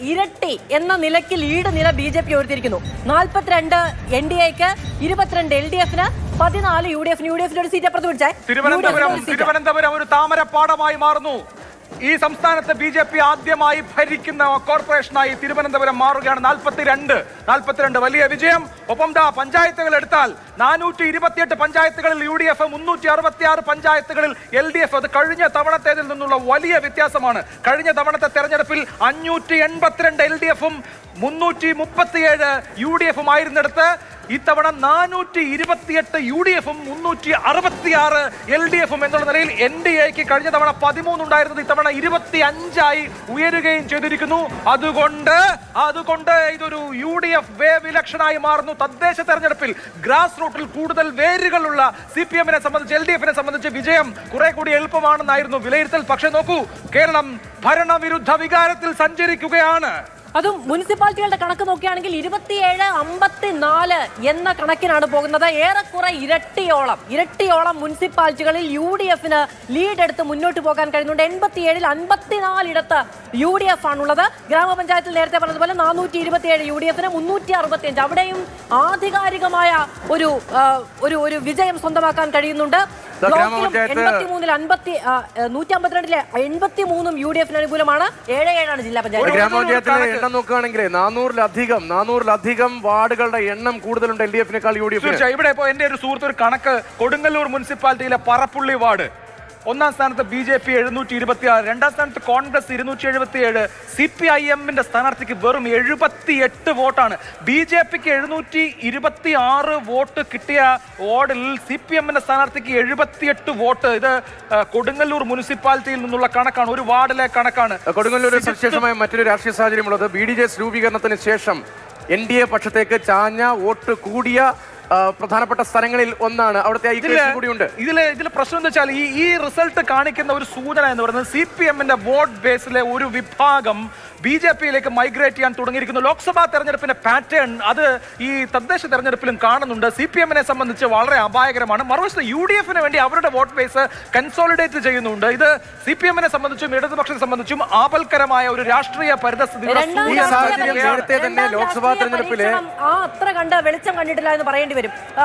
ഇരട്ടി എന്ന നിലയ്ക്ക് ലീഡ് നില BJP ഉയർത്തിയിരിക്കുന്നു. 42 NDAക്ക്, 22 LDFന്, 14 UDFന്. UDFിന്റെ ഒരു സീറ്റ് അപ്പുറത്ത് പിടിച്ചേ. തിരുവനന്തപുരം ഒരു താമരപ്പാടമായി മാറുന്നു. ഈ സംസ്ഥാനത്ത് BJP ആദ്യമായി ഭരിക്കുന്ന കോർപ്പറേഷനായി തിരുവനന്തപുരം മാറുകയാണ്. 42 വലിയ വിജയം. ഒപ്പം പഞ്ചായത്തുകൾ എടുത്താൽ 428 പഞ്ചായത്തുകളിൽ UDF, 366 പഞ്ചായത്തുകളിൽ LDF. അത് കഴിഞ്ഞ തവണത്തേതിൽ നിന്നുള്ള വലിയ വ്യത്യാസമാണ്. കഴിഞ്ഞ തവണത്തെ തെരഞ്ഞെടുപ്പിൽ 582 LDFും 337 UDFും ആയിരുന്നിടത്ത് ഇത്തവണ 428 UDFും 366 LDFും എന്നുള്ള നിലയിൽ NDAക്ക് കഴിഞ്ഞ തവണ 13 ഉണ്ടായിരുന്നത് ഇത്തവണ 25ആയി ഉയരുകയും ചെയ്തിരിക്കുന്നു. അതുകൊണ്ട് ഇതൊരു UDF വേവ് ഇലക്ഷനായി മാറുന്നു. തദ്ദേശ തെരഞ്ഞെടുപ്പിൽ ഗ്രാസ് റൂട്ടിൽ കൂടുതൽ വേരുകളുള്ള CPMനെ സംബന്ധിച്ച്, LDFനെ സംബന്ധിച്ച് വിജയം കുറെ കൂടി എളുപ്പമാണെന്നായിരുന്നു വിലയിരുത്തൽ. പക്ഷെ നോക്കൂ, കേരളം ഭരണവിരുദ്ധ വികാരത്തിൽ സഞ്ചരിക്കുകയാണ്. അതും മുനിസിപ്പാലിറ്റികളുടെ കണക്ക് നോക്കുകയാണെങ്കിൽ 27-54 എന്ന കണക്കിനാണ് പോകുന്നത്. ഏറെക്കുറെ ഇരട്ടിയോളം മുനിസിപ്പാലിറ്റികളിൽ UDFന് ലീഡ് എടുത്ത് മുന്നോട്ട് പോകാൻ കഴിയുന്നുണ്ട്. 87-ൽ 54 ഇടത്ത് UDF ആണുള്ളത്. ഗ്രാമപഞ്ചായത്തിൽ നേരത്തെ പറഞ്ഞതുപോലെ 427 UDFന്, 365 അവിടെയും ആധികാരികമായ ഒരു വിജയം സ്വന്തമാക്കാൻ കഴിയുന്നുണ്ട്. 152-ലെ 83 UDFന് അനുകൂലമാണ്. 77 ജില്ലാ പഞ്ചായത്ത്. ഗ്രാമപഞ്ചായത്തിലെ എണ്ണം നോക്കുകയാണെങ്കിൽ 400-ലധികം വാർഡുകളുടെ എണ്ണം കൂടുതലുണ്ട് LDFനേക്കാൾ UDF. ഇവിടെ ഇപ്പോ എന്റെ ഒരു സുഹൃത്ത് ഒരു കണക്ക്, കൊടുങ്ങല്ലൂർ മുനിസിപ്പാലിറ്റിയിലെ പറപ്പുള്ളി വാർഡ് ഒന്നാം സ്ഥാനത്ത് BJP 726, രണ്ടാം സ്ഥാനത്ത് കോൺഗ്രസ് 277, CPIMന്റെ സ്ഥാനാർത്ഥിക്ക് വെറും 78 വോട്ടാണ്. BJPക്ക് 726 വോട്ട് കിട്ടിയ വാർഡിൽ CPMന്റെ സ്ഥാനാർത്ഥിക്ക് 78 വോട്ട്. ഇത് കൊടുങ്ങല്ലൂർ മുനിസിപ്പാലിറ്റിയിൽ നിന്നുള്ള കണക്കാണ്, ഒരു വാർഡിലെ കണക്കാണ്. കൊടുങ്ങല്ലൂരിൽ സവിശേഷമായ മറ്റൊരു രാഷ്ട്രീയ സാഹചര്യമുള്ളത് BDJS രൂപീകരണത്തിന് ശേഷം NDA പക്ഷത്തേക്ക് ചാഞ്ഞ വോട്ട് കൂടിയ പ്രധാനപ്പെട്ട സ്ഥലങ്ങളിൽ ഒന്നാണ്. അവിടുത്തെ ഇതിലെ പ്രശ്നം എന്താ വെച്ചാൽ ഈ റിസൾട്ട് കാണിക്കുന്ന ഒരു സൂചന എന്ന് പറയുന്നത് CPMന്റെ വോട്ട് ബേസിലെ ഒരു വിഭാഗം BJPയിലേക്ക് മൈഗ്രേറ്റ് ചെയ്യാൻ തുടങ്ങിയിരിക്കുന്നു. ലോക്സഭാ തെരഞ്ഞെടുപ്പിന്റെ പാറ്റേൺ അത് ഈ തദ്ദേശ തെരഞ്ഞെടുപ്പിലും കാണുന്നുണ്ട്. CPMനെ സംബന്ധിച്ച് വളരെ അപായകരമാണ്. മറുവശത്ത് UDFന് വേണ്ടി അവരുടെ വോട്ട് ബേസ് കൺസോളിഡേറ്റ് ചെയ്യുന്നുണ്ട്. ഇത് CPMനെ സംബന്ധിച്ചും ഇടതുപക്ഷത്തെ സംബന്ധിച്ചും ആപൽക്കരമായ ഒരു രാഷ്ട്രീയ പരിതസ്ഥിതി. ലോക്സഭാ തെരഞ്ഞെടുപ്പിലെ അത്ര കണ്ട് വെളിച്ചം കണ്ടിട്ടില്ല എന്ന് പറയേണ്ടി വരും.